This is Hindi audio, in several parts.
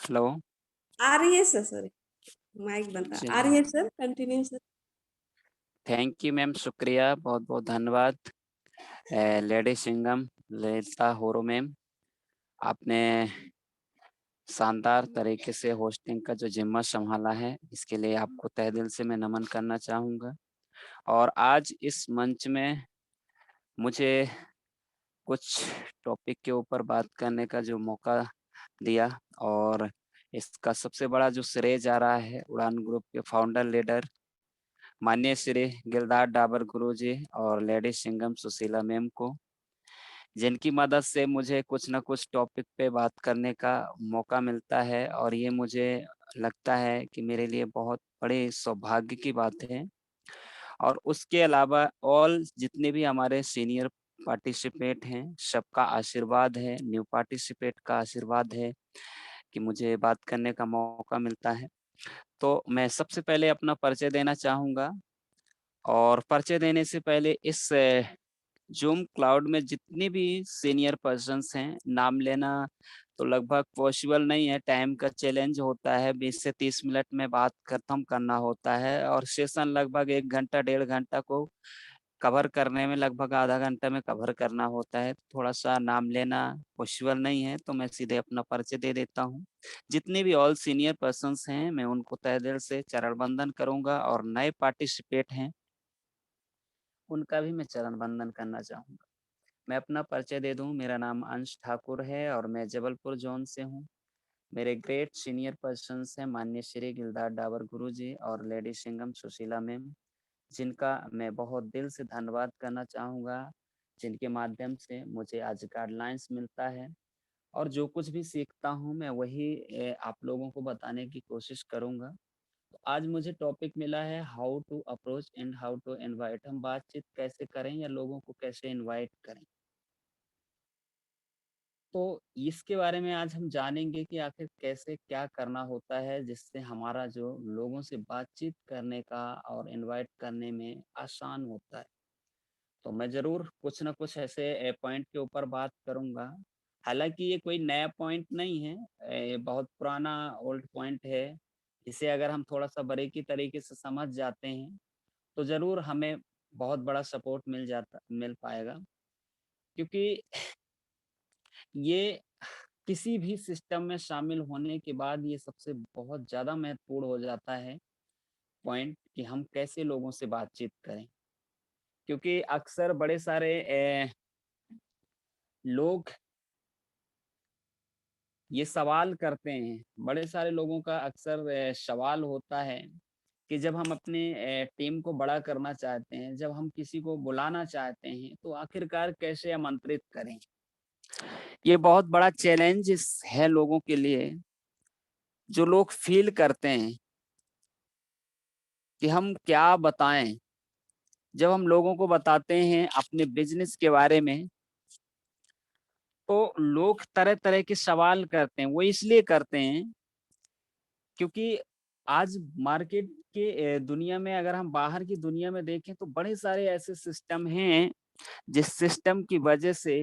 हेलो। आ रही है सर, सॉरी माइक बंद था। आ रही चलिए, है sir, continue sir. Thank you ma'am, शुक्रिया, बहुत-बहुत धन्यवाद। लेडी सिंघम, ललिता होरो मैम, आपने शानदार तरीके से होस्टिंग का जो ज़िम्मा सँभाला है, इसके लिए आपको तहे दिल से मैं नमन करना चाहूँगा। और आज इस मंच में मुझे कुछ टॉपिक के ऊपर बात करने का जो मौका दिया और इसका सबसे बड़ा जो श्रेय जा रहा है उड़ान ग्रुप के फाउंडर लीडर माननीय श्री गिरधार डाबर गुरुजी और लेडी सिंघम सुशीला मैम को, जिनकी मदद से मुझे कुछ न कुछ टॉपिक पे बात करने का मौका मिलता है और ये मुझे लगता है कि मेरे लिए बहुत बड़े सौभाग्य की बात है। और उसके अलावा ऑल जितने भी हमारे सीनियर पार्टिसिपेट हैं, सबका आशीर्वाद है, न्यू पार्टिसिपेट का आशीर्वाद है कि मुझे बात करने का मौका मिलता है। तो मैं सबसे पहले अपना परिचय देना चाहूँगा और परिचय देने से पहले इस ज़ूम क्लाउड में जितने भी सीनियर पर्सन्स हैं, नाम लेना तो लगभग पॉसिबल नहीं है, टाइम का चैलेंज होता है, 20 से 30 मिनट में बात खत्म करना होता है और सेशन लगभग 1 घंटा, डेढ़ घंटा को कवर करने में लगभग आधा घंटा में कवर करना होता है, थोड़ा-सा नाम लेना पॉसिबल नहीं है, तो मैं सीधे अपना परिचय दे देता हूँ। जितने भी ऑल सीनियर पर्सन्स हैं, मैं उनको तहे दिल से चरण वंदन करूँगा और नए पार्टिसिपेट हैं, उनका भी मैं चरण वंदन करना चाहूँगा। मैं अपना परिचय दे दूँ, मेरा नाम अंश ठाकुर है और मैं जबलपुर ज़ोन से हूँ। मेरे ग्रेट सीनियर पर्सन्स हैं माननीय श्री गिरधार डावर गुरुजी और लेडी सिंघम सुशीला मैम, जिनका मैं बहुत दिल से धन्यवाद करना चाहूँगा, जिनके माध्यम से मुझे आज गाइडलाइंस मिलता है और जो कुछ भी सीखता हूँ मैं वही आप लोगों को बताने की कोशिश करूँगा। तो आज मुझे टॉपिक मिला है how to approach and how to invite, हम बातचीत कैसे करें या लोगों को कैसे इनवाइट करें। तो इसके बारे में आज हम जानेंगे कि आखिर कैसे क्या करना होता है जिससे हमारा जो लोगों से बातचीत करने का और इनवाइट करने में आसान होता है। तो मैं ज़रूर कुछ न कुछ ऐसे पॉइंट के ऊपर बात करूँगा। हालाँकि ये कोई नया पॉइंट नहीं है, ये बहुत पुराना ओल्ड पॉइंट है। इसे अगर हम थोड़ा-सा बारीकी तरीके से समझ जाते हैं, तो ज़रूर हमें बहुत बड़ा सपोर्ट मिल पाएगा। क्योंकि ये किसी भी सिस्टम में शामिल होने के बाद ये सबसे बहुत ज़्यादा महत्वपूर्ण हो जाता है पॉइंट कि हम कैसे लोगों से बातचीत करें। क्योंकि अक्सर बड़े सारे लोग ये सवाल करते हैं, बड़े सारे लोगों का अक्सर सवाल होता है कि जब हम अपने टीम को बड़ा करना चाहते हैं, जब हम किसी को बुलाना चाहते हैं, तो आखिरकार कैसे आमंत्रित करें? ये बहुत बड़ा चैलेंज है लोगों के लिए, जो लोग फ़ील करते हैं कि हम क्या बताएँ? जब हम लोगों को बताते हैं अपने बिज़नेस के बारे में, तो लोग तरह-तरह के सवाल करते हैं। वो इसलिए करते हैं क्योंकि आज मार्केट के दुनिया में अगर हम बाहर की दुनिया में देखें तो बड़े सारे ऐसे सिस्टम हैं, जिस सिस्टम की वजह से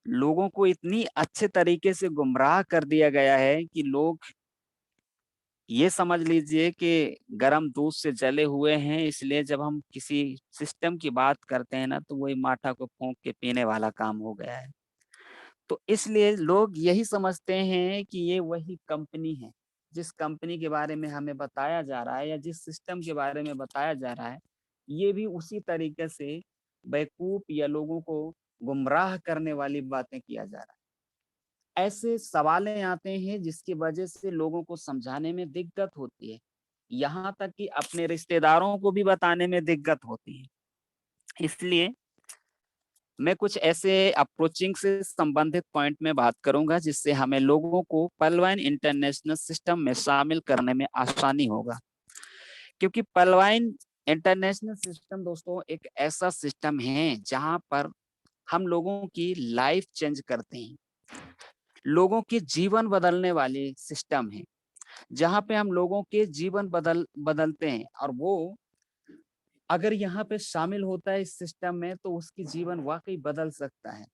लोगों को इतनी अच्छे तरीके से गुमराह कर दिया गया है कि लोग ये समझ लीजिए कि गरम दूध से जले हुए हैं, इसलिए जब हम किसी सिस्टम की बात करते हैं ना, तो वही माठा को फूँक के पीने वाला काम हो गया है। तो इसलिए लोग यही समझते हैं कि ये वही कंपनी है, जिस कंपनी के बारे में हमें बताया जा रहा है या जिस सिस्टम के बारे में बताया जा रहा है, ये भी उसी तरीके से बेवकूफ़ या लोगों को गुमराह करने वाली बातें किया जा रहा है। ऐसे सवालें आते हैं जिसकी वजह से लोगों को समझाने में दिक्कत होती है। यहाँ तक कि अपने रिश्तेदारों को भी बताने में दिक्कत होती है। इसलिए मैं कुछ ऐसे अप्रोचिंग से संबंधित पॉइंट में बात करूँगा जिससे हमें लोगों को पलवाइन इंटरनेशनल सिस्टम में शामिल करने में आसानी होगा। क्योंकि पलवाइन इंटरनेशनल सिस्टम दोस्तों एक ऐसा सिस्टम है जहाँ पर हम लोगों की लाइफ चेंज करते हैं। लोगों के जीवन बदलने वाली सिस्टम है, जहाँ पे हम लोगों के जीवन बदलते हैं और वो अगर यहाँ पे शामिल होता है इस सिस्टम में तो उसकी जीवन वाक़ई बदल सकता है।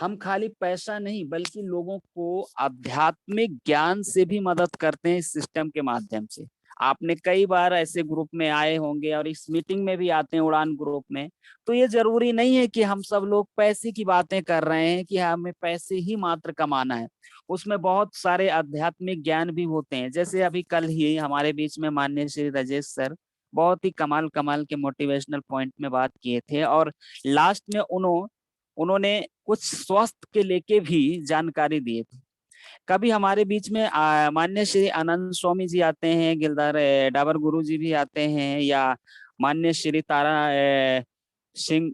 हम खाली पैसा नहीं बल्कि लोगों को आध्यात्मिक ज्ञान से भी मदद करते हैं इस सिस्टम के माध्यम से। आपने कई बार ऐसे ग्रुप में आए होंगे और इस मीटिंग में भी आते हैं उड़ान ग्रुप में। तो ये जरूरी नहीं है कि हम सब लोग पैसे की बातें कर रहे हैं कि हमें पैसे ही मात्र कमाना है। उसमें बहुत सारे आध्यात्मिक ज्ञान भी होते हैं। जैसे अभी कल ही हमारे बीच में माननीय श्री राजेश सर बहुत ही कमाल कमाल के मोटिवेशनल पॉइंट में बात किए थे, और लास्ट में उन्होंने कुछ स्वास्थ्य के लेके भी जानकारी दिए थे। कभी हमारे बीच में माननीय श्री आनंद स्वामी जी आते हैं, गिरधार डाबर गुरु जी भी आते हैं, या माननीय श्री तारा सिंह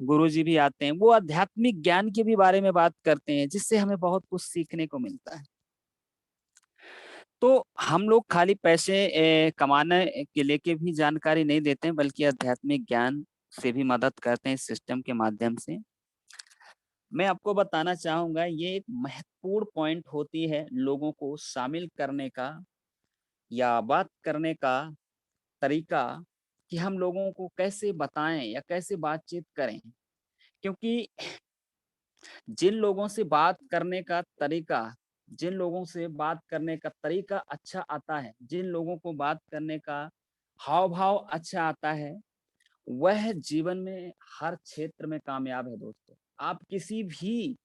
गुरु जी भी आते हैं। वो आध्यात्मिक ज्ञान के भी बारे में बात करते हैं, जिससे हमें बहुत कुछ सीखने को मिलता है। तो हम लोग खाली पैसे कमाने के लेके भी जानकारी नहीं देते हैं, बल्कि आध्यात्मिक ज्ञान से भी मदद करते हैं इस सिस्टम के माध्यम से। मैं आपको बताना चाहूंगा, ये एक महत्वपूर्ण पॉइंट होती है लोगों को शामिल करने का या बात करने का तरीका, कि हम लोगों को कैसे बताएं या कैसे बातचीत करें। क्योंकि जिन लोगों से बात करने का तरीका जिन लोगों से बात करने का तरीका अच्छा आता है, जिन लोगों को बात करने का हाव भाव अच्छा आता है, वह जीवन में हर क्षेत्र में कामयाब है दोस्तों। आप किसी भी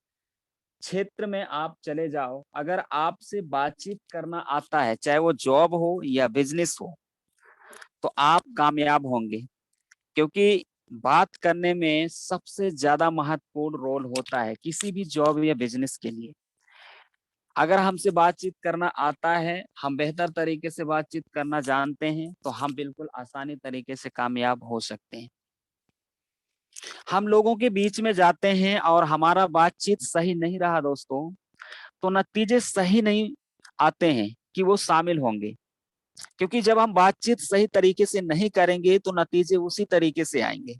क्षेत्र में आप चले जाओ, अगर आपसे बातचीत करना आता है, चाहे वो जॉब हो या बिजनेस हो, तो आप कामयाब होंगे। क्योंकि बात करने में सबसे ज्यादा महत्वपूर्ण रोल होता है किसी भी जॉब या बिजनेस के लिए। अगर हमसे बातचीत करना आता है, हम बेहतर तरीके से बातचीत करना जानते हैं, तो हम बिल्कुल आसानी तरीके से कामयाब हो सकते हैं। हम लोगों के बीच में जाते हैं और हमारा बातचीत सही नहीं रहा दोस्तों, तो नतीजे सही नहीं आते हैं कि वो शामिल होंगे। क्योंकि जब हम बातचीत सही तरीके से नहीं करेंगे तो नतीजे उसी तरीके से आएंगे।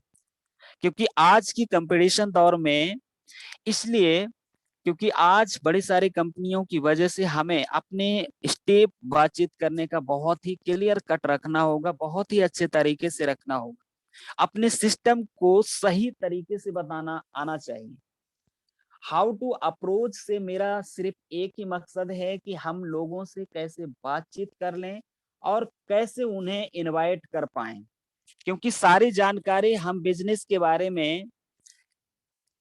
क्योंकि आज की कंपटीशन दौर में, इसलिए क्योंकि आज बड़ी सारी कंपनियों की वजह से हमें अपने स्टेप बातचीत करने का बहुत ही क्लियर कट रखना होगा, बहुत ही अच्छे तरीके से रखना होगा। अपने सिस्टम को सही तरीके से बताना आना चाहिए। हाउ टू अप्रोच से मेरा सिर्फ एक ही मकसद है कि हम लोगों से कैसे बातचीत कर लें और कैसे उन्हें इनवाइट कर पाएं। क्योंकि सारी जानकारी हम बिजनेस के बारे में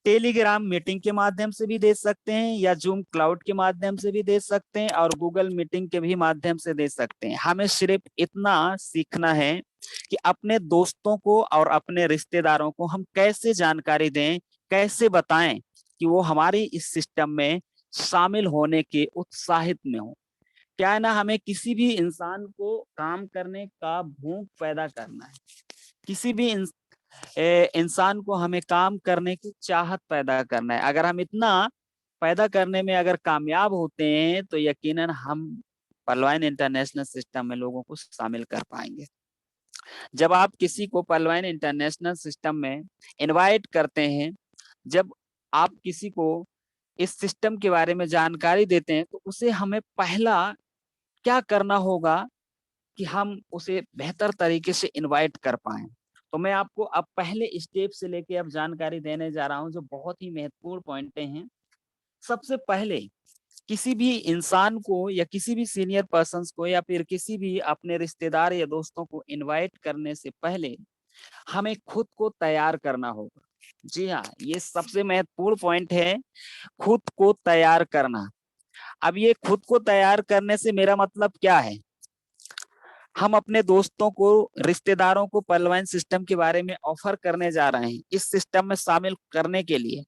टेलीग्राम मीटिंग के माध्यम से भी दे सकते हैं, या जूम क्लाउड के माध्यम से भी दे सकते हैं, और गूगल मीटिंग के भी माध्यम से दे सकते हैं। हमें सिर्फ इतना सीखना है कि अपने दोस्तों को और अपने रिश्तेदारों को हम कैसे जानकारी दें, कैसे बताएं कि वो हमारी इस सिस्टम में शामिल होने के उत्साहित में हो। क्या है ना, हमें किसी भी इंसान को काम करने का भूख पैदा करना है। किसी भी इंसान को हमें काम करने की चाहत पैदा करना है। अगर हम इतना पैदा करने में अगर कामयाब होते हैं, तो यकीनन हम पलवाइन इंटरनेशनल सिस्टम में लोगों को शामिल कर पाएंगे। जब आप किसी को पलवाइन इंटरनेशनल सिस्टम में इनवाइट करते हैं, जब आप किसी को इस सिस्टम के बारे में जानकारी देते हैं, तो उसे हमें पहला क्या करना होगा कि हम उसे बेहतर तरीके से इनवाइट कर पाए। तो मैं आपको अब पहले स्टेप से लेके अब जानकारी देने जा रहा हूं, जो बहुत ही महत्वपूर्ण पॉइंटें हैं। सबसे पहले किसी भी इंसान को या किसी भी सीनियर पर्सन को या फिर किसी भी अपने रिश्तेदार या दोस्तों को इनवाइट करने से पहले हमें खुद को तैयार करना होगा। जी हाँ, ये सबसे महत्वपूर्ण पॉइंट है, खुद को तैयार करना। अब ये खुद को तैयार करने से मेरा मतलब क्या है? हम अपने दोस्तों को, रिश्तेदारों को पलवाइन सिस्टम के बारे में ऑफर करने जा रहे हैं इस सिस्टम में शामिल करने के लिए।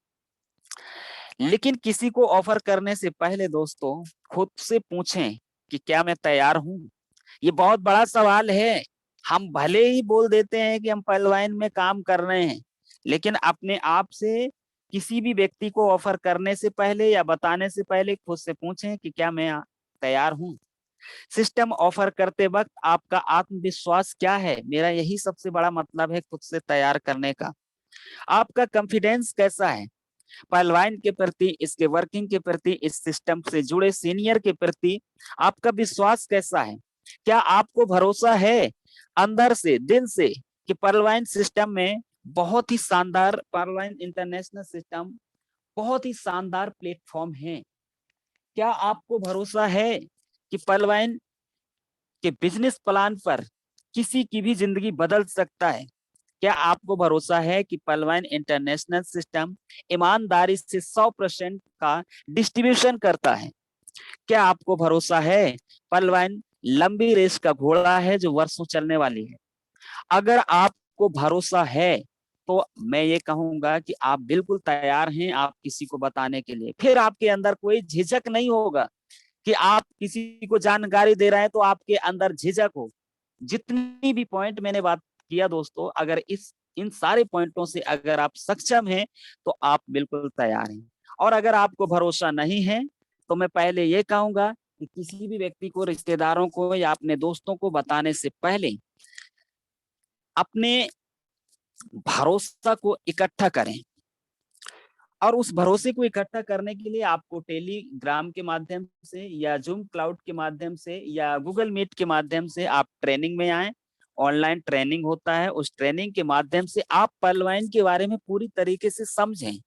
लेकिन किसी को ऑफर करने से पहले दोस्तों खुद से पूछें कि क्या मैं तैयार हूं। ये बहुत बड़ा सवाल है। हम भले ही बोल देते हैं कि हम पलवाइन में काम कर रहे हैं, लेकिन अपने आप से किसी भी व्यक्ति को ऑफर करने से पहले या बताने से पहले खुद से पूछें कि क्या मैं तैयार हूं। सिस्टम ऑफर करते वक्त आपका आत्मविश्वास क्या है? मेरा यही सबसे बड़ा मतलब है खुद से तैयार करने का। आपका कॉन्फिडेंस कैसा है पहलवान के प्रति, इसके वर्किंग के प्रति, इस सिस्टम से जुड़े सीनियर के प्रति आपका विश्वास कैसा है? क्या आपको भरोसा है अंदर से, दिल से, कि पहलवान सिस्टम में बहुत ही शानदार, पहलवान इंटरनेशनल सिस्टम बहुत ही शानदार प्लेटफॉर्म है। क्या आपको भरोसा है कि पलवाइन के बिजनेस प्लान पर किसी की भी जिंदगी बदल सकता है? क्या आपको भरोसा है कि पलवाइन इंटरनेशनल सिस्टम ईमानदारी से 100% का डिस्ट्रीब्यूशन करता है? क्या आपको भरोसा है पलवाइन लंबी रेस का घोड़ा है जो वर्षों चलने वाली है? अगर आपको भरोसा है तो मैं ये कहूंगा कि आप बिल्कुल तैयार हैं आप किसी को बताने के लिए। फिर आपके अंदर कोई झिझक नहीं होगा कि आप किसी को जानकारी दे रहे हैं तो आपके अंदर झिझक हो। जितनी भी पॉइंट मैंने बात किया दोस्तों, अगर इस इन सारे पॉइंटों से अगर आप सक्षम हैं तो आप बिल्कुल तैयार हैं। और अगर आपको भरोसा नहीं है तो मैं पहले ये कहूंगा कि किसी भी व्यक्ति को, रिश्तेदारों को या अपने दोस्तों को बताने से पहले अपने भरोसा को इकट्ठा करें। और उस भरोसे को इकट्ठा करने के लिए आपको टेलीग्राम के माध्यम से या जूम क्लाउड के माध्यम से या गूगल मीट के माध्यम से आप ट्रेनिंग में आए। ऑनलाइन ट्रेनिंग होता है, उस ट्रेनिंग के माध्यम से आप पलवाइन के बारे में पूरी तरीके से समझें।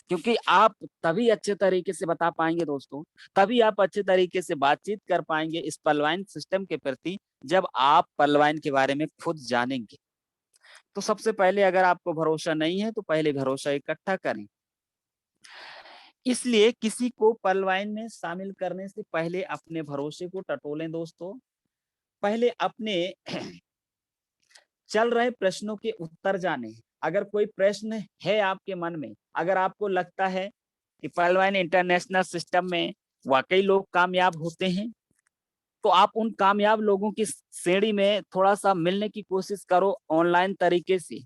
क्योंकि आप तभी अच्छे तरीके से बता पाएंगे दोस्तों, तभी आप अच्छे तरीके से बातचीत कर पाएंगे इस पलवाइन सिस्टम के प्रति, जब आप पलवाइन के बारे में खुद जानेंगे। तो सबसे पहले अगर आपको भरोसा नहीं है तो पहले भरोसा इकट्ठा करें। इसलिए किसी को पलवाइन में शामिल करने से पहले अपने भरोसे को टटोलें दोस्तों। पहले अपने चल रहे प्रश्नों के उत्तर जाने। अगर कोई प्रश्न है आपके मन में, अगर आपको लगता है कि पलवाइन इंटरनेशनल सिस्टम में वाकई लोग कामयाब होते हैं, तो आप उन कामयाब लोगों की श्रेणी में थोड़ा सा मिलने की कोशिश करो ऑनलाइन तरीके से।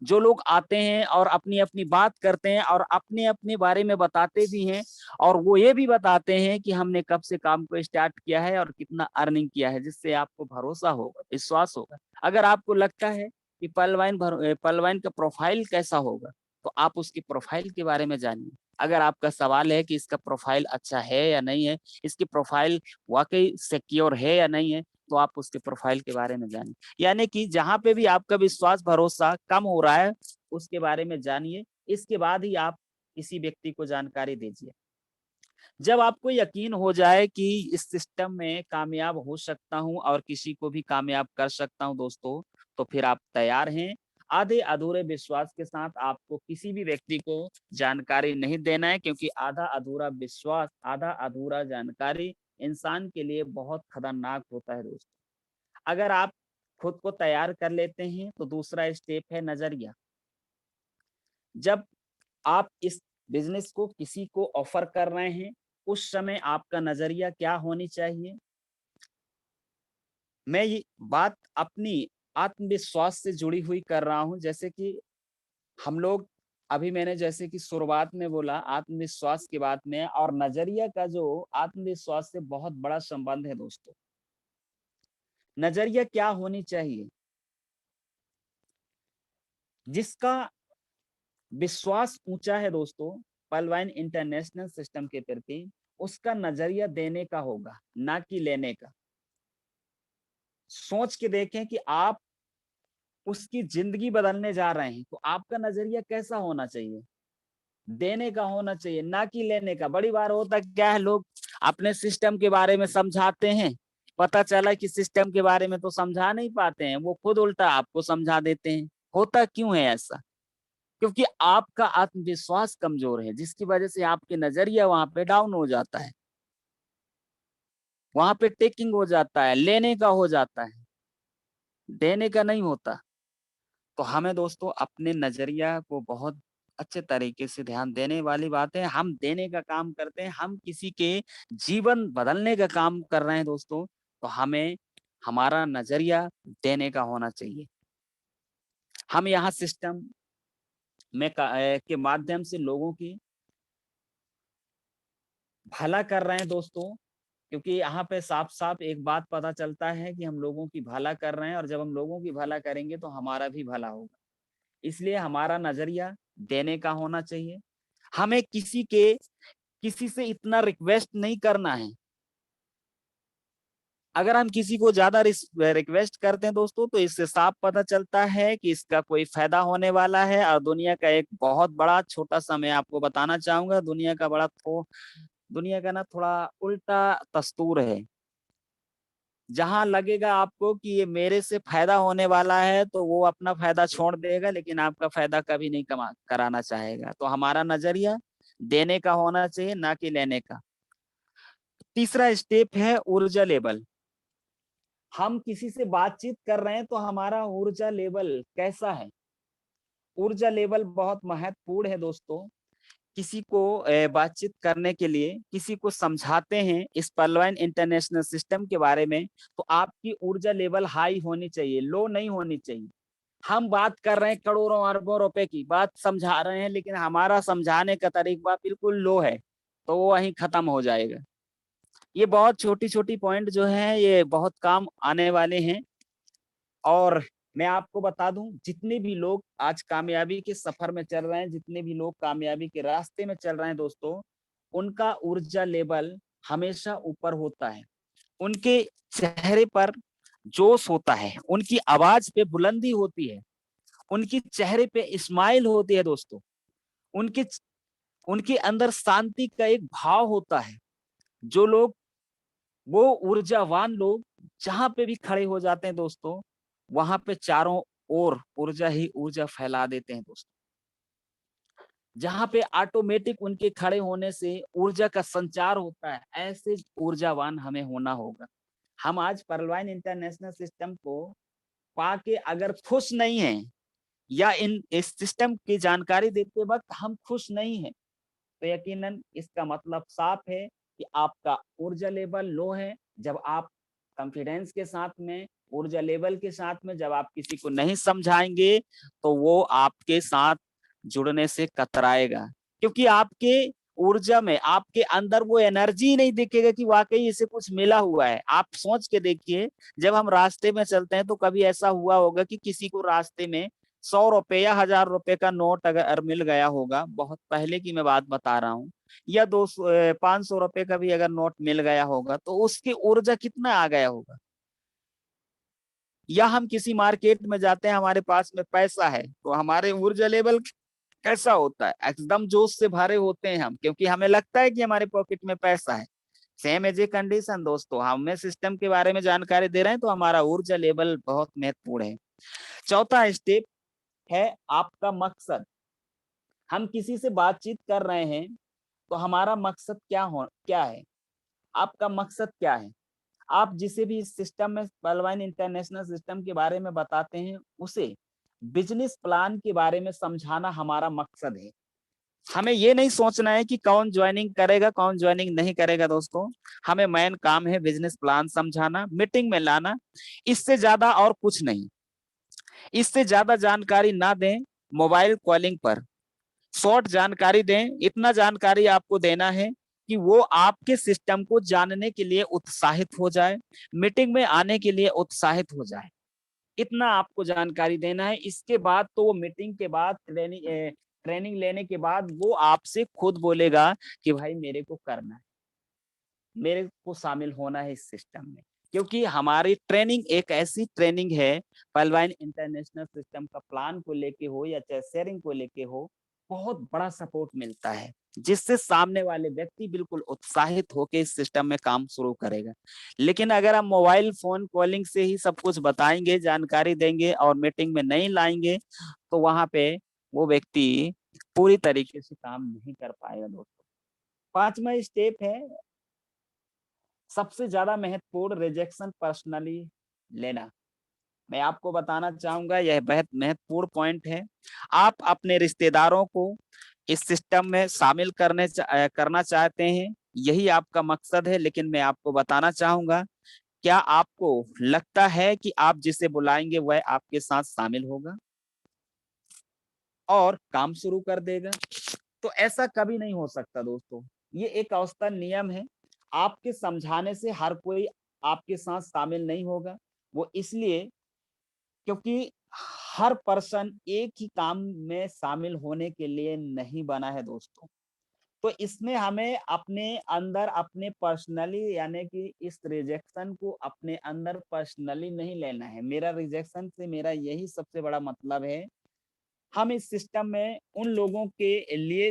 जो लोग आते हैं और अपनी अपनी बात करते हैं और अपने अपने बारे में बताते भी हैं, और वो ये भी बताते हैं कि हमने कब से काम को स्टार्ट किया है और कितना अर्निंग किया है, जिससे आपको भरोसा होगा, विश्वास होगा। अगर आपको लगता है कि पलवाइन का प्रोफाइल कैसा होगा, तो आप उसकी प्रोफाइल के बारे में जानिए। अगर आपका सवाल है कि इसका प्रोफाइल अच्छा है या नहीं है, इसकी प्रोफाइल वाकई सिक्योर है या नहीं है, तो आप उसके प्रोफाइल के बारे में जानिए। यानी कि जहां पे भी आपका विश्वास भरोसा कम हो रहा है उसके बारे में जानिए, इसके बाद ही आप किसी व्यक्ति को जानकारी दीजिए। जब आपको यकीन हो जाए कि इस सिस्टम में कामयाब हो सकता हूं और किसी को भी कामयाब कर सकता हूं दोस्तों, तो फिर आप तैयार हैं। आधे अधूरे विश्वास के साथ आपको किसी भी व्यक्ति को जानकारी नहीं देना है, क्योंकि आधा अधूरा विश्वास, आधा अधूरा जानकारी इंसान के लिए बहुत खतरनाक होता है दोस्तों। अगर आप खुद को तैयार कर लेते हैं तो दूसरा स्टेप है नजरिया। जब आप इस बिजनेस को किसी को ऑफर कर रहे हैं, उस समय आपका नजरिया क्या होनी चाहिए? मैं ये बात अपनी आत्मविश्वास से जुड़ी हुई कर रहा हूं। जैसे कि हम लोग, अभी मैंने जैसे कि शुरुआत में बोला आत्मविश्वास की बात में, और नजरिया का जो आत्मविश्वास से बहुत बड़ा संबंध है दोस्तों। नजरिया क्या होनी चाहिए? जिसका विश्वास ऊंचा है दोस्तों पलवाइन इंटरनेशनल सिस्टम के प्रति, उसका नजरिया देने का होगा, ना कि लेने का। सोच के देखें कि आप उसकी जिंदगी बदलने जा रहे हैं, तो आपका नजरिया कैसा होना चाहिए? देने का होना चाहिए, ना कि लेने का। बड़ी बार होता क्या है, लोग अपने सिस्टम के बारे में समझाते हैं, पता चला कि सिस्टम के बारे में तो समझा नहीं पाते हैं, वो खुद उल्टा आपको समझा देते हैं। होता क्यों है ऐसा? क्योंकि आपका आत्मविश्वास कमजोर है, जिसकी वजह से आपके नजरिया वहां पे डाउन हो जाता है, वहां पे टेकिंग हो जाता है, लेने का हो जाता है, देने का नहीं होता। तो हमें दोस्तों अपने नजरिया को बहुत अच्छे तरीके से ध्यान देने वाली बात है। हम देने का काम करते हैं, हम किसी के जीवन बदलने का काम कर रहे हैं दोस्तों, तो हमें हमारा नजरिया देने का होना चाहिए। हम यहाँ सिस्टम के माध्यम से लोगों की भला कर रहे हैं दोस्तों, क्योंकि यहाँ पे साफ साफ एक बात पता चलता है कि हम लोगों की भला कर रहे हैं, और जब हम लोगों की भला करेंगे तो हमारा भी भला होगा। इसलिए हमारा नजरिया देने का होना चाहिए। हमें किसी से इतना रिक्वेस्ट नहीं करना है अगर हम किसी को ज्यादा रिक्वेस्ट करते हैं दोस्तों, तो इससे साफ पता चलता है कि इसका कोई फायदा होने वाला है। और दुनिया का एक बहुत बड़ा, छोटा सा मैं आपको बताना चाहूंगा, दुनिया का ना थोड़ा उल्टा दस्तूर है। जहां लगेगा आपको कि ये मेरे से फायदा होने वाला है, तो वो अपना फायदा छोड़ देगा, लेकिन आपका फायदा कभी नहीं कमा कराना चाहेगा। तो हमारा नजरिया देने का होना चाहिए, ना कि लेने का। तीसरा स्टेप है ऊर्जा लेवल। हम किसी से बातचीत कर रहे हैं तो हमारा ऊर्जा लेवल कैसा है। ऊर्जा लेवल बहुत महत्वपूर्ण है दोस्तों। किसी को बातचीत करने के लिए किसी को समझाते हैं इस पलवाइन इंटरनेशनल सिस्टम के बारे में, तो आपकी ऊर्जा लेवल हाई होनी चाहिए, लो नहीं होनी चाहिए। हम बात कर रहे हैं करोड़ों अरबों रुपए की बात समझा रहे हैं, लेकिन हमारा समझाने का तरीका बिल्कुल लो है, तो वो वहीं खत्म हो जाएगा। ये बहुत छोटी छोटी पॉइंट जो है, ये बहुत काम आने वाले हैं। और मैं आपको बता दूं, जितने भी लोग आज कामयाबी के सफर में चल रहे हैं, जितने भी लोग कामयाबी के रास्ते में चल रहे हैं दोस्तों, उनका ऊर्जा लेवल हमेशा ऊपर होता है। उनके चेहरे पर जोश होता है, उनकी आवाज पे बुलंदी होती है, उनकी चेहरे पे स्माइल होती है दोस्तों। उनके उनके अंदर शांति का एक भाव होता है। जो लोग, वो ऊर्जावान लोग जहां पे भी खड़े हो जाते हैं दोस्तों, वहां पे चारों ओर ऊर्जा ही ऊर्जा फैला देते हैं दोस्तों। जहां पे ऑटोमेटिक उनके खड़े होने से ऊर्जा का संचार होता है, ऐसे ऊर्जावान हमें होना होगा। हम आज परलवाइन इंटरनेशनल सिस्टम को पाके अगर खुश नहीं है, या इन इस सिस्टम की जानकारी देते वक्त हम खुश नहीं है, तो यकीनन इसका मतलब साफ है कि आपका ऊर्जा लेवल लो है। जब आप कॉन्फिडेंस के साथ में, ऊर्जा लेवल के साथ में जब आप किसी को नहीं समझाएंगे, तो वो आपके साथ जुड़ने से कतराएगा। क्योंकि आपके ऊर्जा में, आपके अंदर वो एनर्जी नहीं दिखेगा कि वाकई इसे कुछ मिला हुआ है। आप सोच के देखिए, जब हम रास्ते में चलते हैं तो कभी ऐसा हुआ होगा कि किसी को रास्ते में 100 रुपए या 1000 रुपए का नोट अगर मिल गया होगा, बहुत पहले की मैं बात बता रहा हूँ, या 500 रुपए का भी अगर नोट मिल गया होगा, तो उसकी ऊर्जा कितना आ गया होगा। या हम किसी मार्केट में जाते हैं, हमारे पास में पैसा है, तो हमारे ऊर्जा लेवल कैसा होता है, एकदम जोश से भरे होते हैं हम, क्योंकि हमें लगता है कि हमारे पॉकेट में पैसा है। सेम एज ए कंडीशन दोस्तों, हमें सिस्टम के बारे में जानकारी दे रहे हैं, तो हमारा ऊर्जा लेवल बहुत महत्वपूर्ण है। चौथा स्टेप है आपका मकसद। हम किसी से बातचीत कर रहे हैं, तो हमारा मकसद क्या है। आपका मकसद क्या है। आप जिसे भी इस सिस्टम में, पलवाइन इंटरनेशनल सिस्टम के बारे में बताते हैं, उसे बिजनेस प्लान के बारे में समझाना हमारा मकसद है। हमें ये नहीं सोचना है कि कौन ज्वाइनिंग करेगा कौन ज्वाइनिंग नहीं करेगा दोस्तों। हमें मेन काम है बिजनेस प्लान समझाना, मीटिंग में लाना। इससे ज्यादा और कुछ नहीं। इससे ज्यादा जानकारी ना दें। मोबाइल कॉलिंग पर शॉर्ट जानकारी दें। इतना जानकारी आपको देना है कि वो आपके सिस्टम को जानने के लिए उत्साहित हो जाए, मीटिंग में आने के लिए उत्साहित हो जाए। इतना आपको जानकारी देना है। इसके बाद तो वो मीटिंग के बाद, ट्रेनिंग लेने के बाद वो आपसे खुद बोलेगा कि भाई मेरे को करना है, मेरे को शामिल होना है इस सिस्टम में। क्योंकि हमारी ट्रेनिंग एक ऐसी ट्रेनिंग है, पलवाइन इंटरनेशनल सिस्टम का प्लान को लेके हो या चाहे शेयरिंग को लेके हो, बहुत बड़ा सपोर्ट मिलता है, जिससे सामने वाले व्यक्ति बिल्कुल उत्साहित होकर इस सिस्टम में काम शुरू करेगा। लेकिन अगर हम मोबाइल फोन कॉलिंग से ही सब कुछ बताएंगे, जानकारी देंगे और मीटिंग में नहीं लाएंगे, तो वहां पे वो व्यक्ति पूरी तरीके से काम नहीं कर पाएगा दोस्तों। पांचवा स्टेप है सबसे ज्यादा महत्वपूर्ण, रिजेक्शन पर्सनली लेना। मैं आपको बताना चाहूंगा, यह बहुत महत्वपूर्ण पॉइंट है। आप अपने रिश्तेदारों को इस सिस्टम में शामिल करना चाहते हैं, यही आपका मकसद है। लेकिन मैं आपको बताना चाहूंगा, क्या आपको लगता है कि आप जिसे बुलाएंगे वह आपके साथ शामिल होगा और काम शुरू कर देगा? तो ऐसा कभी नहीं हो सकता दोस्तों। ये एक औसतन नियम है। आपके समझाने से हर कोई आपके साथ शामिल नहीं होगा। वो इसलिए क्योंकि हर पर्सन एक ही काम में शामिल होने के लिए नहीं बना है दोस्तों। तो इसमें हमें अपने अंदर अपने पर्सनली यानी कि इस रिजेक्शन को अपने अंदर पर्सनली नहीं लेना है। मेरा रिजेक्शन से मेरा यही सबसे बड़ा मतलब है, हम इस सिस्टम में उन लोगों के लिए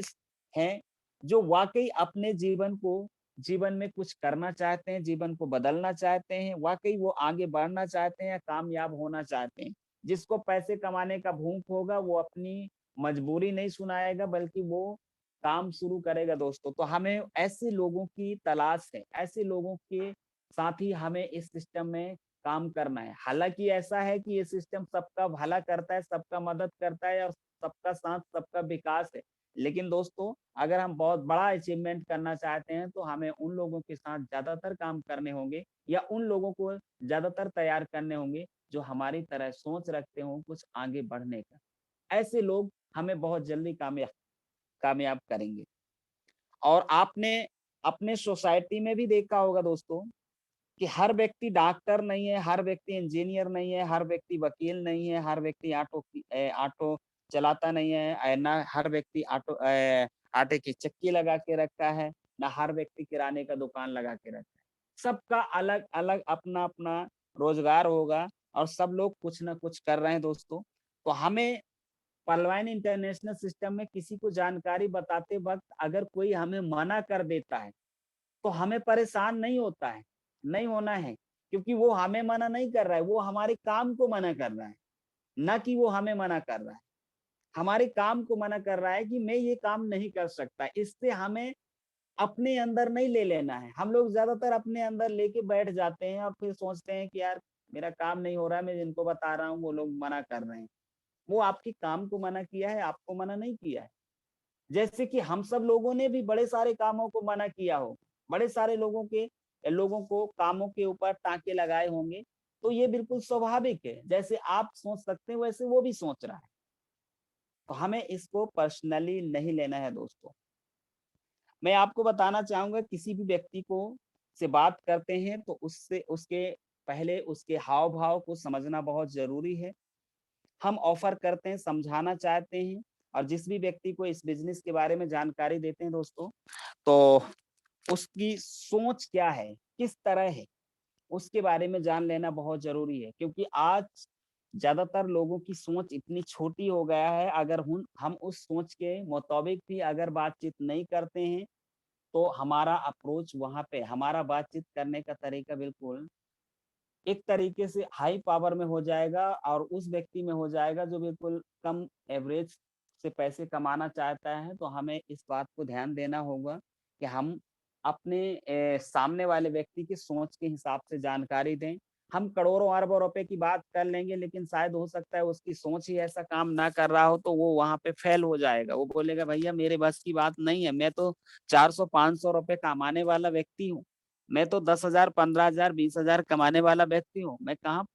हैं जो वाक़ई अपने जीवन में कुछ करना चाहते हैं, जीवन को बदलना चाहते हैं, वाक़ई वो आगे बढ़ना चाहते हैं, कामयाब होना चाहते हैं। जिसको पैसे कमाने का भूख होगा वो अपनी मजबूरी नहीं सुनाएगा बल्कि वो काम शुरू करेगा दोस्तों। तो हमें ऐसे लोगों की तलाश है, ऐसे लोगों के साथ ही हमें इस सिस्टम में काम करना है। हालाँकि ऐसा है कि ये सिस्टम सबका भला करता है, सबका मदद करता है और सबका साथ, सबका विकास है। लेकिन दोस्तों, अगर हम बहुत बड़ा अचीवमेंट करना चाहते हैं, तो हमें उन लोगों के साथ ज़्यादातर काम करने होंगे या उन लोगों को ज़्यादातर तैयार करने होंगे, जो हमारी तरह सोच रखते हों कुछ आगे बढ़ने का। ऐसे लोग हमें बहुत जल्दी कामयाब करेंगे। और आपने अपने सोसाइटी में भी देखा होगा दोस्तों कि हर व्यक्ति डॉक्टर नहीं है, हर व्यक्ति इंजीनियर नहीं है, हर व्यक्ति वकील नहीं है, हर व्यक्ति ऑटो चलाता नहीं है, ना हर व्यक्ति आटे की चक्की लगा के रखा है, ना हर व्यक्ति किराने का दुकान लगा के रखा है। सबका अलग-अलग अपना-अपना रोज़गार होगा और सब लोग कुछ ना कुछ कर रहे हैं दोस्तों। तो हमें पलवाइन इंटरनेशनल सिस्टम में किसी को जानकारी बताते वक़्त अगर कोई हमें मना कर देता है, तो हमें परेशान नहीं होता है, नहीं होना है, क्योंकि वो हमें मना नहीं कर रहा है, वो हमारे काम को मना कर रहा है, ना कि वो हमें मना कर रहा है। हमारे काम को मना कर रहा है कि मैं ये काम नहीं कर सकता, इससे हमें अपने अंदर नहीं ले लेना है। हम लोग ज़्यादातर अपने अंदर लेके बैठ जाते हैं और फिर सोचते हैं कि यार मेरा काम नहीं हो रहा है, मैं जिनको बता रहा हूँ वो लोग मना कर रहे हैं। वो आपके काम को मना किया है, आपको मना नहीं किया है। जैसे कि हम सब लोगों ने भी बड़े सारे कामों को मना किया हो, बड़े सारे लोगों को कामों के ऊपर टाँके लगाए होंगे, तो ये बिल्कुल स्वाभाविक है। जैसे आप सोच सकते हैं वैसे वो भी सोच रहा है। तो हमें इसको पर्सनली नहीं लेना है दोस्तों। मैं आपको बताना चाहूँगा किसी भी व्यक्ति को से बात करते हैं तो उससे उसके पहले उसके हाव-भाव को समझना बहुत ज़रूरी है। हम ऑफ़र करते हैं, समझाना चाहते हैं और जिस भी व्यक्ति को इस बिज़नेस के बारे में जानकारी देते हैं दोस्तों, तो उसकी सोच क्या है, किस तरह है, उसके बारे में जान लेना बहुत ज़रूरी है। क्योंकि आज ज़्यादातर लोगों की सोच इतनी छोटी हो गया है, अगर हम उस सोच के मुताबिक भी अगर बातचीत नहीं करते हैं, तो हमारा अप्रोच वहाँ पे हमारा बातचीत करने का तरीका बिल्कुल एक तरीके से हाई पावर में हो जाएगा और उस व्यक्ति में हो जाएगा जो बिल्कुल कम एवरेज से पैसे कमाना चाहता है, तो हमें इस बात को ध्यान देना होगा कि हम अपने सामने वाले व्यक्ति की सोच के हिसाब से जानकारी दें। हम करोड़ों अरबों रुपए की बात कर लेंगे लेकिन शायद हो सकता है उसकी सोच ही ऐसा काम ना कर रहा हो तो वो वहाँ पे फेल हो जाएगा। वो बोलेगा भैया मेरे बस की बात नहीं है, मैं तो 400-500 रुपए कमाने वाला व्यक्ति हूँ। मैं तो 10,000, 15,000, 20,000 कमाने वाला व्यक्ति हूँ। मैं कहाँ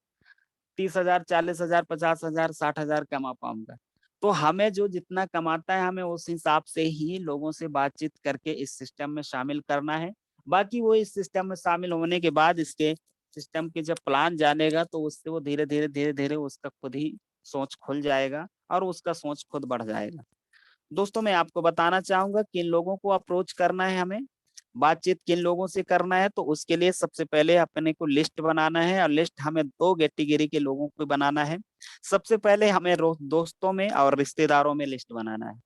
30,000, 40,000, 50,000, 60,000 कमा पाऊँगा। तो हमें जो जितना कमाता है, हमें उस हिसाब से ही लोगों से बातचीत करके इस सिस्टम में शामिल करना है। बाकी वो इस सिस्टम में शामिल होने के बाद इसके सिस्टम के जब प्लान जानेगा तो उससे वो धीरे-धीरे, धीरे-धीरे उसका खुद ही सोच खुल जाएगा और उसका सोच खुद बढ़ जाएगा। दोस्तों मैं आपको बताना चाहूँगा किन लोगों को अप्रोच करना है हमें, बातचीत किन लोगों से करना है तो उसके लिए सबसे पहले अपने को लिस्ट बनाना है और लिस्ट हमें 2 कैटेगरी के लोगों को बनाना है। सबसे पहले हमें रो दोस्तों में और रिश्तेदारों में लिस्ट बनाना है।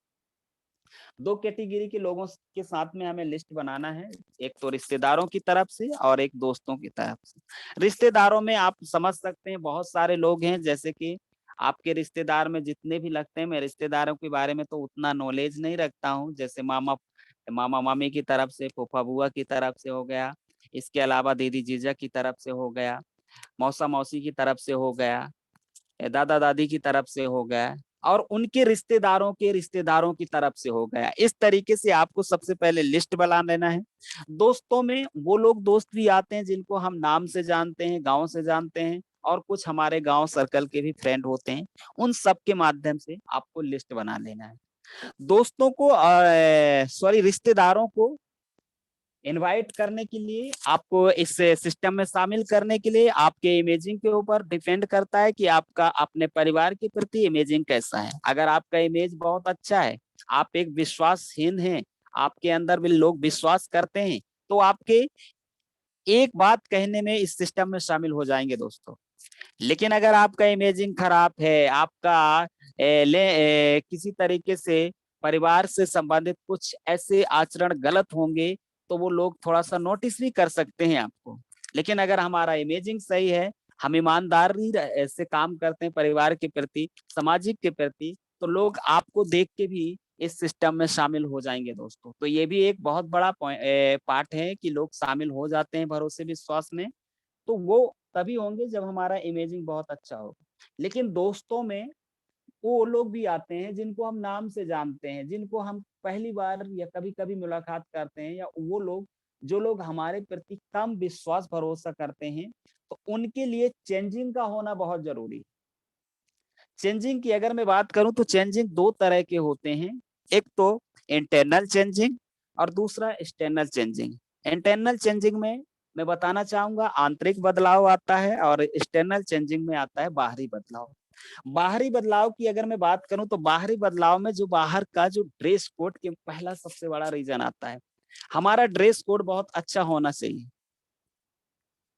2 कैटेगरी के लोगों के साथ में हमें लिस्ट बनाना है, एक तो रिश्तेदारों की तरफ से और एक दोस्तों की तरफ से। रिश्तेदारों में आप समझ सकते हैं बहुत सारे लोग हैं जैसे कि आपके रिश्तेदार में जितने भी लगते हैं, मैं रिश्तेदारों के बारे में तो उतना नॉलेज नहीं रखता हूँ, जैसे मामा-मामी की तरफ से, फूफा-बुआ की तरफ से हो गया, इसके अलावा दीदी-जीजा की तरफ से हो गया, मौसा-मौसी की तरफ से हो गया, दादा-दादी की तरफ से हो गया और उनके रिश्तेदारों की तरफ से हो गया। इस तरीके से आपको सबसे पहले लिस्ट बना लेना है। दोस्तों में वो लोग दोस्त भी आते हैं जिनको हम नाम से जानते हैं, गाँव से जानते हैं और कुछ हमारे गाँव सर्कल के भी फ्रेंड होते हैं। उन सब के माध्यम से आपको लिस्ट बना लेना है। दोस्तों को सॉरी रिश्तेदारों को इनवाइट करने के लिए आपको इस सिस्टम में शामिल करने के लिए आपके इमेजिंग के ऊपर डिपेंड करता है कि आपका अपने परिवार के प्रति इमेजिंग कैसा है। अगर आपका इमेज बहुत अच्छा है, आप एक विश्वासहीन हैं, आपके अंदर भी लोग विश्वास करते हैं, तो आपके एक बात कहने में इस सिस्टम में शामिल हो जाएंगे दोस्तों। लेकिन अगर आपका इमेजिंग खराब है, आपका किसी तरीके से परिवार से संबंधित कुछ ऐसे आचरण गलत होंगे, तो वो लोग थोड़ा सा नोटिस भी कर सकते हैं आपको। लेकिन अगर हमारा इमेजिंग सही है, हम ईमानदारी से काम करते हैं परिवार के प्रति, सामाजिक के प्रति, तो लोग आपको देख के भी इस सिस्टम में शामिल हो जाएंगे दोस्तों। तो ये भी एक बहुत बड़ा पार्ट है कि लोग शामिल हो जाते हैं भरोसे विश्वास में। तो वो तभी होंगे जब हमारा इमेजिंग बहुत अच्छा होगा। लेकिन दोस्तों में वो लोग भी आते हैं जिनको हम नाम से जानते हैं, जिनको हम पहली बार या कभी-कभी मुलाकात करते हैं, या वो लोग जो लोग हमारे प्रति कम विश्वास भरोसा करते हैं, तो उनके लिए चेंजिंग का होना बहुत जरूरी है। चेंजिंग की अगर मैं बात करूं तो चेंजिंग दो तरह के होते हैं, एक तो इंटरनल चेंजिंग और दूसरा एक्सटर्नल चेंजिंग। इंटरनल चेंजिंग में मैं बताना चाहूंगा आंतरिक बदलाव आता है, और एक्सटर्नल चेंजिंग में आता है बाहरी बदलाव। बाहरी बदलाव की अगर मैं बात करूं तो बाहरी बदलाव में जो बाहर का जो ड्रेस कोड के पहला सबसे बड़ा रीजन आता है। हमारा ड्रेस कोड बहुत अच्छा होना चाहिए।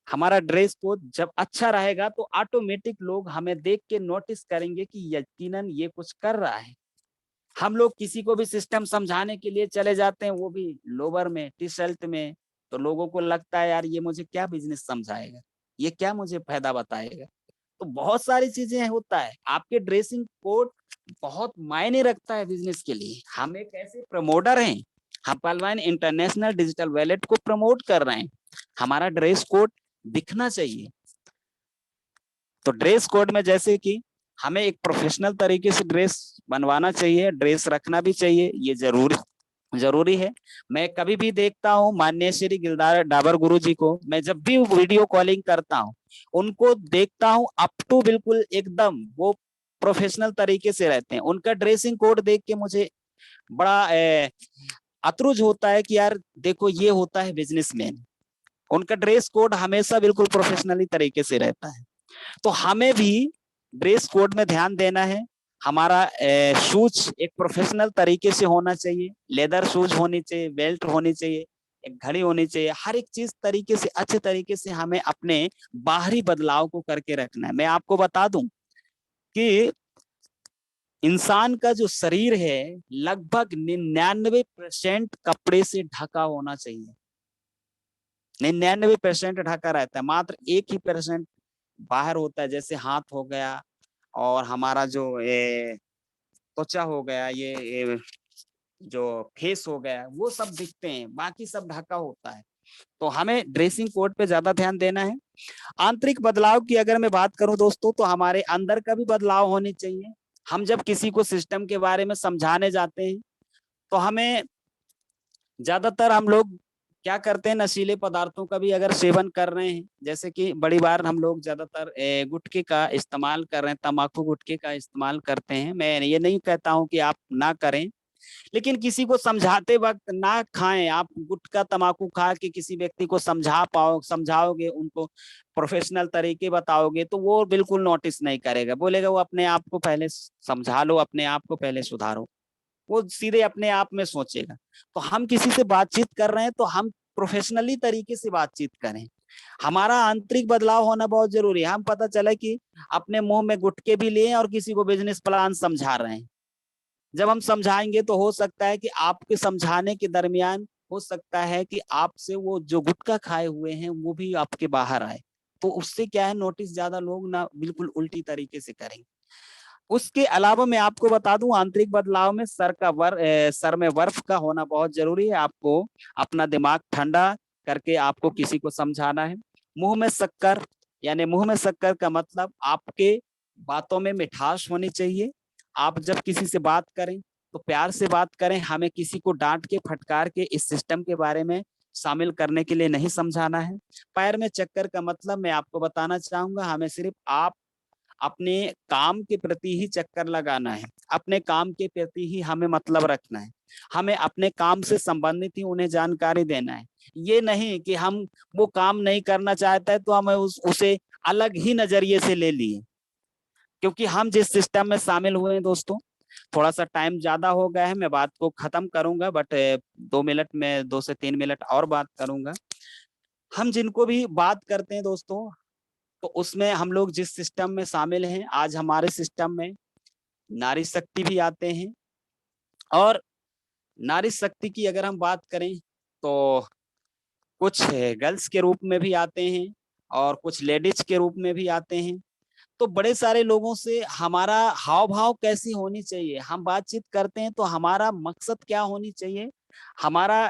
हमारा ड्रेस कोड जब अच्छा रहेगा तो ऑटोमेटिक लोग हमें देख के नोटिस करेंगे कि यकीनन ये कुछ कर रहा है। हम लोग किसी को भी सिस्टम समझाने के लिए चले जाते हैं, वो भी लोवर में, टी शर्ट में, तो लोगों को लगता है यार ये मुझे क्या बिजनेस समझाएगा, ये क्या मुझे फायदा बताएगा। तो बहुत सारी चीजें होता है, आपके ड्रेसिंग कोड बहुत मायने रखता है बिजनेस के लिए। हम एक ऐसे प्रमोटर हैं, हम पलवान इंटरनेशनल डिजिटल वॉलेट को प्रमोट कर रहे हैं, हमारा ड्रेस कोड दिखना चाहिए। तो ड्रेस कोड में जैसे कि हमें एक प्रोफेशनल तरीके से ड्रेस बनवाना चाहिए, ड्रेस रखना भी चाहिए, ये जरूरी है। मैं कभी भी देखता हूँ माननीय श्री गिरधारी डाबर गुरु जी को, मैं जब भी वीडियो कॉलिंग करता हूँ उनको देखता हूँ अप टू बिल्कुल एकदम वो प्रोफेशनल तरीके से रहते हैं। उनका ड्रेसिंग कोड देख के मुझे बड़ा अतरुज होता है कि यार देखो ये होता है बिजनेसमैन। उनका ड्रेस कोड हमेशा बिल्कुल प्रोफेशनली तरीके से रहता है। तो हमें भी ड्रेस कोड में ध्यान देना है। हमारा शूज एक प्रोफेशनल तरीके से होना चाहिए, लेदर शूज होनी चाहिए, बेल्ट होनी चाहिए, एक घड़ी होनी चाहिए, हर एक चीज तरीके से अच्छे तरीके से हमें अपने बाहरी बदलाव को करके रखना है। मैं आपको बता दूं कि इंसान का जो शरीर है लगभग 99% कपड़े से ढका होना चाहिए। 99% ढका रहता है, मात्र 1% बाहर होता है, जैसे हाथ हो गया और हमारा जो त्वचा हो गया, ये जो फेस हो गया, वो सब दिखते हैं, बाकी सब ढका होता है। तो हमें ड्रेसिंग कोड पे ज्यादा ध्यान देना है। आंतरिक बदलाव की अगर मैं बात करूं दोस्तों, तो हमारे अंदर का भी बदलाव होनी चाहिए। हम जब किसी को सिस्टम के बारे में समझाने जाते हैं तो हमें ज्यादातर हम लोग क्या करते हैं, नशीले पदार्थों का भी अगर सेवन कर रहे हैं, जैसे कि बड़ी बार हम लोग ज्यादातर गुटखे का इस्तेमाल कर रहे हैं, तम्बाकू गुटखे का इस्तेमाल करते हैं। मैं ये नहीं कहता हूं कि आप ना करें, लेकिन किसी को समझाते वक्त ना खाएं। आप गुटखा तम्बाकू खा के किसी व्यक्ति को समझाओगे, उनको प्रोफेशनल तरीके बताओगे, तो वो बिल्कुल नोटिस नहीं करेगा, बोलेगा वो अपने आप को पहले समझा लो, अपने आप को पहले सुधारो, वो सीधे अपने आप में सोचेगा। तो हम किसी से बातचीत कर रहे हैं तो हम प्रोफेशनली तरीके से बातचीत करें। हमारा आंतरिक बदलाव होना बहुत जरूरी है। हम पता चला कि अपने मुंह में गुटके भी लिए और किसी को बिजनेस प्लान समझा रहे हैं। जब हम समझाएंगे तो हो सकता है कि आपके समझाने के दरमियान हो सकता है कि आपसे वो जो गुटखा खाए हुए हैं वो भी आपके बाहर आए, तो उससे क्या है, नोटिस ज्यादा लोग ना बिल्कुल उल्टी तरीके से करेंगे। उसके अलावा मैं आपको बता दूं आंतरिक बदलाव में सर में बर्फ का होना बहुत जरूरी है। आपको अपना दिमाग ठंडा करके आपको किसी को समझाना है। मुंह में शक्कर, यानी मुंह में शक्कर का मतलब आपके बातों में मिठास होनी चाहिए। आप जब किसी से बात करें तो प्यार से बात करें। हमें किसी को डांट के फटकार के इस सिस्टम के बारे में शामिल करने के लिए नहीं समझाना है। पैर में चक्कर का मतलब मैं आपको बताना चाहूंगा, हमें सिर्फ आप अपने काम के प्रति ही चक्कर लगाना है, अपने काम के प्रति ही हमें मतलब रखना है, हमें अपने काम से संबंधित ही उन्हें जानकारी देना है। ये नहीं कि हम वो काम नहीं करना चाहता है तो हमें उसे अलग ही नजरिए से ले लिए, क्योंकि हम जिस सिस्टम में शामिल हुए हैं दोस्तों, थोड़ा सा टाइम ज्यादा हो गया है, मैं बात को खत्म करूंगा, बट 2 मिनट में 2 से 3 मिनट और बात करूंगा। हम जिनको भी बात करते हैं दोस्तों, तो उसमें हम लोग जिस सिस्टम में शामिल हैं, आज हमारे सिस्टम में नारी शक्ति भी आते हैं। और नारी शक्ति की अगर हम बात करें तो कुछ गर्ल्स के रूप में भी आते हैं और कुछ लेडीज के रूप में भी आते हैं। तो बड़े सारे लोगों से हमारा हाव भाव कैसी होनी चाहिए, हम बातचीत करते हैं तो हमारा मकसद क्या होनी चाहिए, हमारा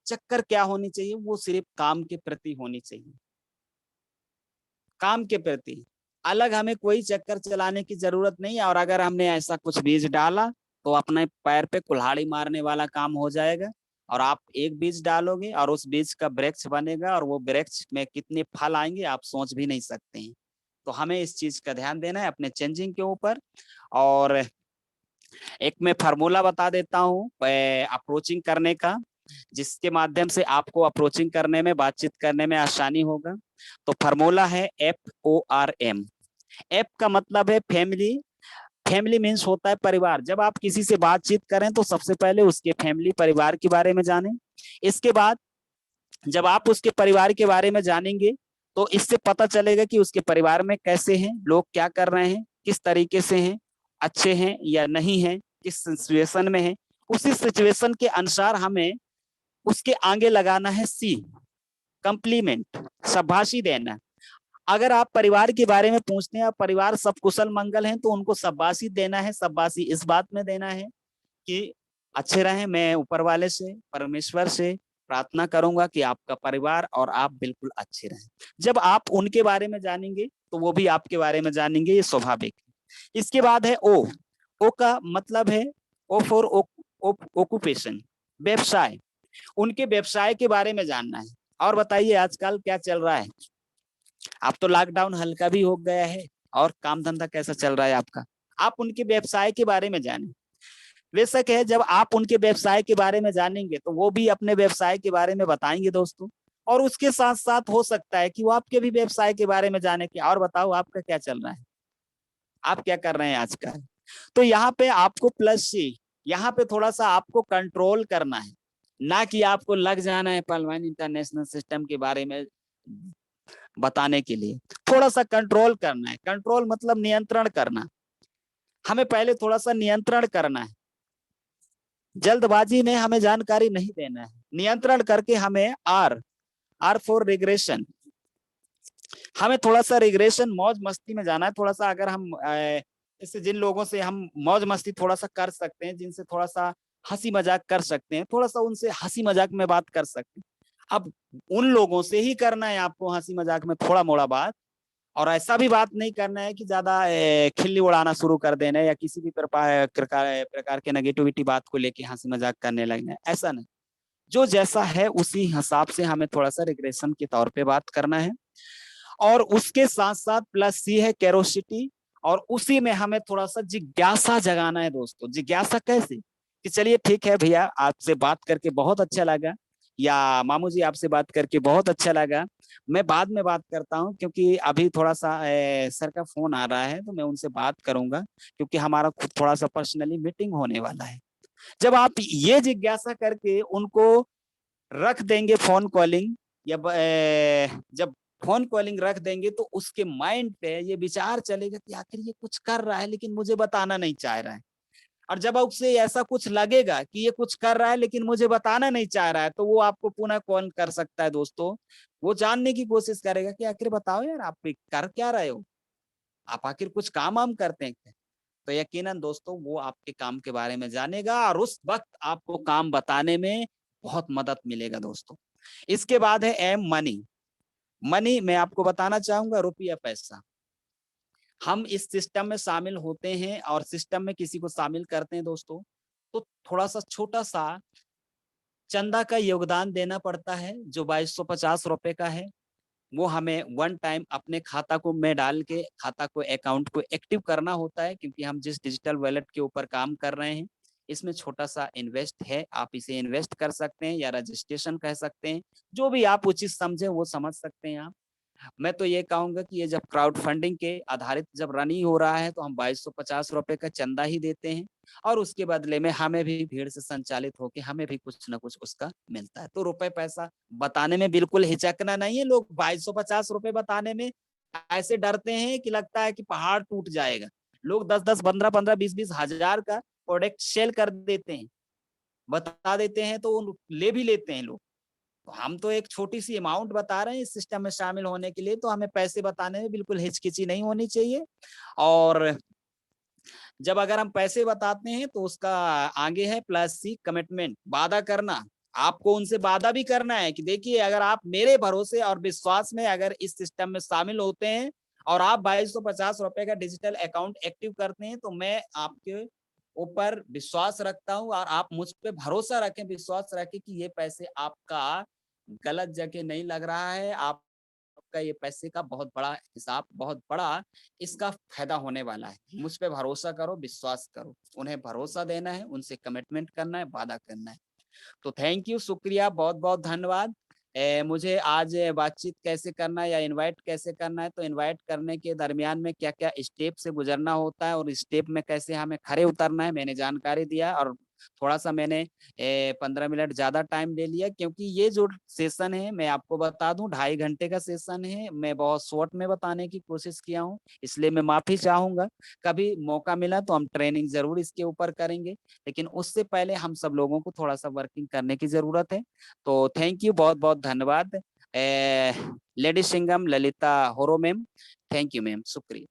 चक्कर क्या होनी चाहिए, वो सिर्फ काम के प्रति होनी चाहिए। काम के प्रति अलग हमें कोई चक्कर चलाने की जरूरत नहीं है। और अगर हमने ऐसा कुछ बीज डाला तो अपने पैर पे कुल्हाड़ी मारने वाला काम हो जाएगा। और आप एक बीज डालोगे और उस बीज का वृक्ष बनेगा, और वो वृक्ष में कितने फल आएंगे आप सोच भी नहीं सकते हैं। तो हमें इस चीज का ध्यान देना है अपने चेंजिंग के ऊपर। और एक मैं फार्मूला बता देता हूँ अप्रोचिंग करने का, जिसके माध्यम से आपको अप्रोचिंग करने में, बातचीत करने में आसानी होगा। तो फार्मूला है FORM। एफ का मतलब है फैमिली। फैमिली मीन्स होता है परिवार। जब आप किसी से बातचीत करें तो सबसे पहले उसके फैमिली, परिवार के बारे में जानें। इसके बाद जब आप उसके परिवार के बारे में जानेंगे तो इससे पता चलेगा कि उसके परिवार में कैसे हैं लोग, क्या कर रहे हैं, किस तरीके से हैं, अच्छे हैं या नहीं हैं, किस सिचुएशन में है। उसी सिचुएशन के अनुसार हमें उसके आगे लगाना है C, कंप्लीमेंट, शाबाशी देना। अगर आप परिवार के बारे में पूछते हैं, परिवार सब कुशल मंगल हैं, तो उनको शाबाशी देना है। शाबाशी इस बात में देना है कि अच्छे रहें। मैं ऊपर वाले से, परमेश्वर से प्रार्थना करूंगा कि आपका परिवार और आप बिल्कुल अच्छे रहें। जब आप उनके बारे में जानेंगे तो वो भी आपके बारे में जानेंगे, ये स्वाभाविक है। इसके बाद है O। O का मतलब है O फॉर ऑक्यूपेशन, व्यवसाय। उनके व्यवसाय के बारे में जानना है। और बताइए आजकल क्या चल रहा है। अब तो लॉकडाउन हल्का भी हो गया है, और काम धंधा कैसा चल रहा है आपका, आप उनके व्यवसाय के बारे में जानें। बेशक है, जब आप उनके व्यवसाय के बारे में जानेंगे तो वो भी अपने व्यवसाय के बारे में बताएंगे दोस्तों। और उसके साथ साथ हो सकता है कि वो आपके भी व्यवसाय के बारे में जाने कि और बताओ आपका क्या चल रहा है, आप क्या कर रहे हैं आजकल। तो यहाँ पे आपको +C, यहाँ पे थोड़ा सा आपको कंट्रोल करना है, ना कि आपको लग जाना है पहलवान इंटरनेशनल सिस्टम के बारे में बताने के लिए। थोड़ा सा कंट्रोल करना है। कंट्रोल मतलब नियंत्रण करना। हमें पहले थोड़ा सा नियंत्रण करना है। जल्दबाजी में हमें जानकारी नहीं देना है। नियंत्रण करके हमें R फॉर रिग्रेशन, हमें थोड़ा सा रिग्रेशन, मौज मस्ती में जाना है। थोड़ा सा अगर हम इससे जिन लोगों से हम मौज मस्ती थोड़ा सा कर सकते हैं, जिनसे थोड़ा सा हंसी मजाक कर सकते हैं, थोड़ा सा उनसे हंसी मजाक में बात कर सकते हैं। अब उन लोगों से ही करना है आपको हंसी मजाक में थोड़ा मोड़ा बात। और ऐसा भी बात नहीं करना है कि ज्यादा खिल्ली उड़ाना शुरू कर देना है, या किसी भी प्रकार के नेगेटिविटी बात को लेके हंसी मजाक करने लगना है, ऐसा नहीं। जो जैसा है उसी हिसाब से हमें थोड़ा सा रिग्रेशन के तौर पे बात करना है। और उसके साथ साथ +C है कैरोसिटी। और उसी में हमें थोड़ा सा जिज्ञासा जगाना है दोस्तों। जिज्ञासा कैसे कि चलिए ठीक है भैया, आपसे बात करके बहुत अच्छा लगा, या मामू जी आपसे बात करके बहुत अच्छा लगा, मैं बाद में बात करता हूँ क्योंकि अभी थोड़ा सा सर का फोन आ रहा है, तो मैं उनसे बात करूंगा क्योंकि हमारा खुद थोड़ा सा पर्सनली मीटिंग होने वाला है। जब आप ये जिज्ञासा करके उनको रख देंगे फोन कॉलिंग, या जब फोन कॉलिंग रख देंगे तो उसके माइंड पे ये विचार चलेगा कि आखिर ये कुछ कर रहा है लेकिन मुझे बताना नहीं चाह रहा है। और जब उसे ऐसा कुछ लगेगा कि ये कुछ कर रहा है लेकिन मुझे बताना नहीं चाह रहा है, तो वो आपको पुनः कॉल कर सकता है दोस्तों। वो जानने की कोशिश करेगा कि आखिर बताओ यार, आप कर क्या रहे हो, आप आखिर कुछ काम वाम करते हैं क्या? तो यकीनन दोस्तों वो आपके काम के बारे में जानेगा, और उस वक्त आपको काम बताने में बहुत मदद मिलेगा दोस्तों। इसके बाद है M, मनी। मनी मैं आपको बताना चाहूंगा, रुपया पैसा। हम इस सिस्टम में शामिल होते हैं और सिस्टम में किसी को शामिल करते हैं दोस्तों, तो थोड़ा सा छोटा सा चंदा का योगदान देना पड़ता है, जो 2250 रुपए का है। वो हमें वन टाइम अपने खाता को में डाल के खाता को, अकाउंट को एक्टिव करना होता है, क्योंकि हम जिस डिजिटल वॉलेट के ऊपर काम कर रहे हैं इसमें छोटा सा इन्वेस्ट है। आप इसे इन्वेस्ट कर सकते हैं या रजिस्ट्रेशन कह सकते हैं, जो भी आप उचित समझे वो समझ सकते हैं आप। मैं तो ये कहूँगा कि ये जब क्राउड फंडिंग के आधारित जब रन ही हो रहा है तो हम 2250 रुपए का चंदा ही देते हैं और उसके बदले में हमें भी भीड़ से संचालित होके हमें भी कुछ ना कुछ उसका मिलता है। तो रुपए पैसा बताने में बिल्कुल हिचकना नहीं है। लोग 2250 रुपए बताने में ऐसे डरते हैं कि लगता है कि पहाड़ टूट जाएगा। लोग 10-10, 15-15, 20-20 हजार का प्रोडक्ट सेल कर देते हैं, बता देते हैं तो वो ले भी लेते हैं लोग। तो हम तो एक छोटी-सी अमाउंट बता रहे हैं इस सिस्टम में शामिल होने के लिए, तो हमें पैसे बताने में बिल्कुल हिचकिची नहीं होनी चाहिए। और जब अगर हम पैसे बताते हैं तो उसका आगे है प्लस सी कमिटमेंट, वादा करना। आपको उनसे वादा भी करना है कि देखिए अगर आप मेरे भरोसे और विश्वास में अगर इस सिस्टम में शामिल होते हैं और आप 2250 रुपए का डिजिटल अकाउंट एक्टिव करते हैं तो मैं आपके ऊपर विश्वास रखता हूँ और आप मुझ पे भरोसा रखें, विश्वास रखें कि ये पैसे आपका गलत जगह नहीं लग रहा है। आपका ये पैसे का बहुत बड़ा हिसाब, बहुत बड़ा इसका फायदा होने वाला है। मुझ पे भरोसा करो, विश्वास करो। उन्हें भरोसा देना है, उनसे कमिटमेंट करना है, वादा करना है। तो थैंक यू, शुक्रिया, बहुत-बहुत धन्यवाद। मुझे आज बातचीत कैसे करना है या इनवाइट कैसे करना है, तो इनवाइट करने के दरमियान में क्या-क्या स्टेप से गुज़रना होता है और स्टेप में कैसे हमें खरे उतरना है, मैंने जानकारी दिया और थोड़ा-सा मैंने 15 मिनट ज़्यादा टाइम ले लिया क्योंकि ये जो सेशन है मैं आपको बता दूँ 2.5 घंटे का सेशन है। मैं बहुत शॉर्ट में बताने की कोशिश किया हूँ, इसलिए मैं माफ़ी चाहूँगा। कभी मौका मिला तो हम ट्रेनिंग ज़रूर इसके ऊपर करेंगे, लेकिन उससे पहले हम सब लोगों को थोड़ा-सा वर्किंग करने की ज़रूरत है। तो थैंक यू, बहुत-बहुत धन्यवाद। Lady Singham Lalita Horo ma'am, thank you ma'am, शुक्रिया।